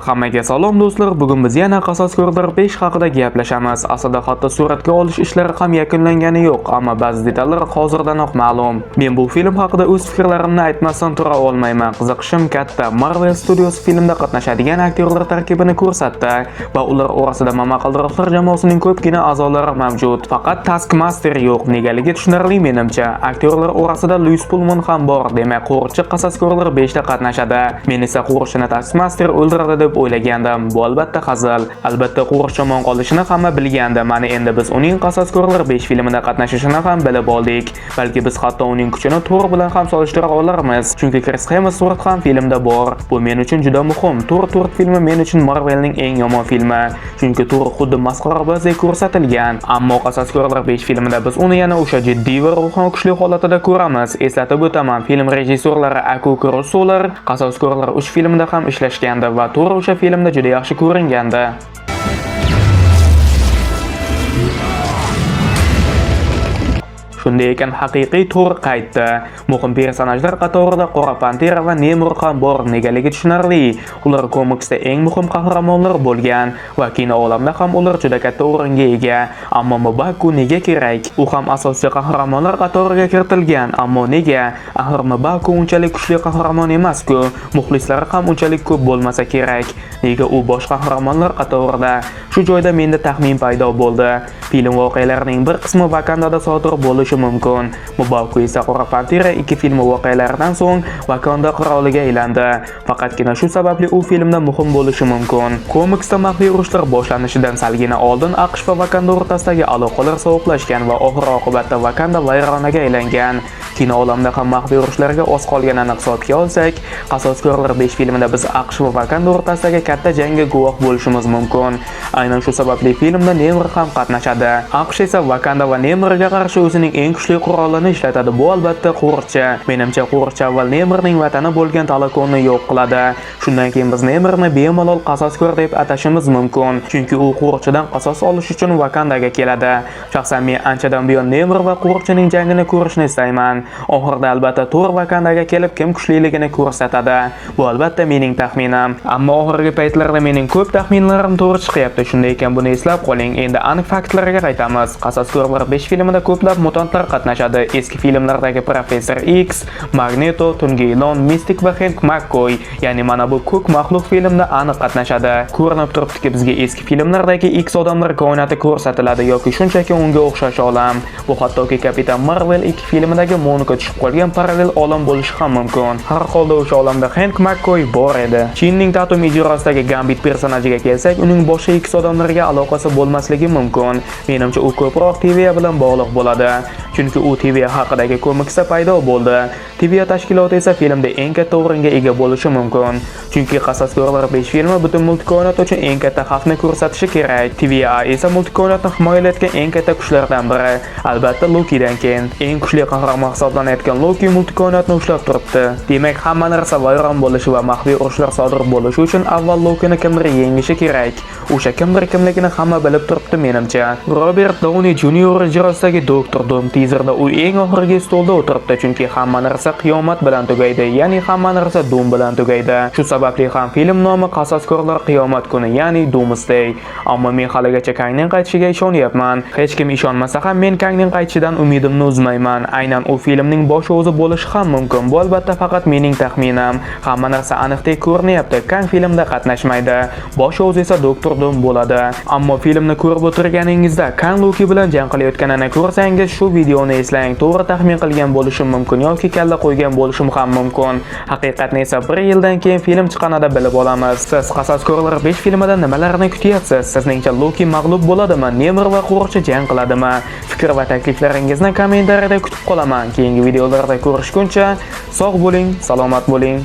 Hammaga salom do'stlar. Bugun biz yana Qasos Koridor 5 haqida gaplashamiz. Aslida hatto suratga olish ishlari ham yakunlangani yo'q, ammo ba'zi detallar hozirdanoq ma'lum. Men bu film haqida o'z fikrlarimni aytmasdan tura olmayman. Qiziqishim katta. Marvel Studios filmda qatnashadigan aktyorlar tarkibini ko'rsatdi va ular orasida momaqaldiroqlar jamoasining ko'pgina a'zolari mavjud. Faqat Taskmaster yo'q. Negaligi tushunarli menimcha. Aktyorlar orasida Luis Pullman ham bor. Demak, qo'riqchi Qasos Koridor 5 da qatnashadi. Men esa qo'riqchini Taskmaster o'ldiradi deb o'ylagandim. Bu albatta hazil. Albatta qo'riqchi omon qolishini hamma bilgandi. Mana endi biz uning Qasos Koridor 5 filmida qatnashishini ham bilib oldik. Balki biz hatto uning kuchini Thor bilan ham solishtira olamiz. Chunki Chris Hemsworth ham filmda bor. Bu men uchun juda muhim. Thor filmi men uchun Marvelning eng yomon filmi. Chunki Thor xuddi masxarabozdek ko'rsatilgan. Ammo Qasos Koridor 5 filmida biz uni yana o'sha jiddiy va ruhan kuchli holatida ko'ramiz. Eslatib o'taman, film rejissyorlari Aku Kurosawa Qasos Koridor 3 filmida ham ishlashgandi va Thor o'sha filmda juda yaxshi ko'ringandi. Shunday ekan haqiqiy Thor qaytdi. Muhim personajlar qatorida Qora Pantera va Namor ham bor. Negaligi tushunarli. Ular komiksda eng muhim qahramonlar bo'lgan va kino olamida ham ular juda katta o'ringa ega. Ammo Mbaku nega kerak? U ham asosiy qahramonlar qatoriga kiritilgan. Ammo nega? Axir Mbaku unchalik kuchli qahramon emas-ku. Muxlislari ham unchalik ko'p bo'lmasa kerak. Nega u boshqa qahramonlar qatorida? Shu joyda menda taxmin paydo bo'ldi. Film voqealarining bir qismi Wakandada sodir bo'lishi mumkin. Mbaku esa Qora Pantera 2 filmi voqealaridan so'ng Wakanda qiroliga aylandi. Faqatgina shu sababli u filmda muhim bo'lishi mumkin. Komiksda maxfiy urushlar boshlanishidan salgina oldin AQSh va Wakanda o'rtasidagi aloqalar sovuqlashgan va oxir-oqibatda Wakanda vayronaga aylangan. Kino olamida ham maxfiy urushlarga oz qolganini hisobga olsak, Qasos Koridor 5 filmida biz AQSh va Wakanda o'rtasidagi katta jangga guvoh bo'lishimiz mumkin. Aynan shu sababli filmda Namor ham qatnashadi. AQSh esa Wakanda va Namorga qarshi o'zining eng kuchli qurolini ishlatadi. Bu albatta qo'riqchi. Menimcha qo'riqchi avval Namorning vatani bo'lgan Talakonni yo'q qiladi. Shundan keyin biz Namorni bemalol Qasoskor deb atashimiz mumkin. Chunki u qo'riqchidan qasos olish uchun Wakandaga keladi. Shaxsan men anchadan buyon Namor va qo'riqchining jangini ko'rishni istayman. Oxirida albatta Thor Wakandaga kelib kim kuchliligini ko'rsatadi. Bu albatta mening taxminim. Ammo oxirgi paytlarda mening ko'p taxminlarim to'g'ri chiqyapti. Shunday ekan buni eslab qoling. Endi aniq faktlarga qaytamiz. Qasos Koridor 5 filmida ko'plab mutantlar qatnashadi. Eski filmlardagi Professor X, Magneto, Tungi Ilon, Mystic va Hank McCoy, ya'ni mana bu ko'k maxluq filmda aniq qatnashadi. Ko'rinib turibdiki, bizga eski filmlardagi X odamlar koinoti ko'rsatiladi yoki shunchaki unga o'xshash olam. Bu hattoki Kapitan Marvel 2 filmidagi Monika tushib qolgan parallel olam bo'lishi ham mumkin. Har holda o'sha olamda Hank McCoy bor edi. Chinning Tatum ijrosidagi Gambit personajiga kelsak, uning boshqa X odamlarga aloqasi bo'lmasligi mumkin. Menimcha u ko'proq TVA bilan bog'liq bo'ladi. Chunki u TVA haqidagi komiksda paydo bo'ldi. TVA tashkiloti esa filmda eng katta o'ringa ega bo'lishi mumkin. Chunki Qasos Koridor 5 filmi butun multikoinot uchun eng katta xavfni ko'rsatishi kerak. TVA esa multikoinotni himoyalayotgan eng katta kuchlardan biri. Albatta Lokidan keyin eng kuchli qahramon hisoblanayotgan Loki multikoinotni ushlab turibdi. Demak, hamma narsa vayron bo'lishi va maxfiy urushlar sodir bo'lishi uchun avval Lokini kimdir yengishi kerak. O'sha kimdir kimligini hamma bilib turibdi menimcha. Robert Downey Jr. ijrosidagi Doktor Doom teaserda u eng oxirgi stolda o'tiribdi, chunki hamma narsa qiyomat bilan tugaydi, ya'ni hamma narsa Doom bilan tugaydi. Shu sababli ham film nomi Qasos Koridor qiyomat kuni, ya'ni Doomsday. Ammo men haligacha Kangning qaytishiga ishonyapman. Hech kim ishonmasa ham men Kangning qaytishidan umidimni uzmayman. Aynan u filmning bosh o'zi bo'lishi ham mumkin. Bu albatta faqat mening taxminim. Hamma narsa aniqdek ko'rinyapti. Kang filmda qatnashmaydi. Bosh o'zi esa Doktor Doom bo'ladi. Ammo filmni ko'rib o'tirganingizda Kang Loki bilan jang qilayotganini ko'rsangiz, shu videoni eslang. To'g'ri taxmin qilgan bo'lishim mumkin yoki kalla qo'ygan bo'lishim ham mumkin. Haqiqatni esa 1 yildan keyin film chiqqanida bilib olamiz. Siz Qasos Koridor 5 filmidan nimalarni kutyapsiz? Sizningcha Loki mag'lub bo'ladimi? Namor va qo'riqchi jang qiladimi? Fikr va takliflaringizni kommentariyada kutib qolaman. Keyingi videolarda ko'rishguncha sog' bo'ling, salomat bo'ling.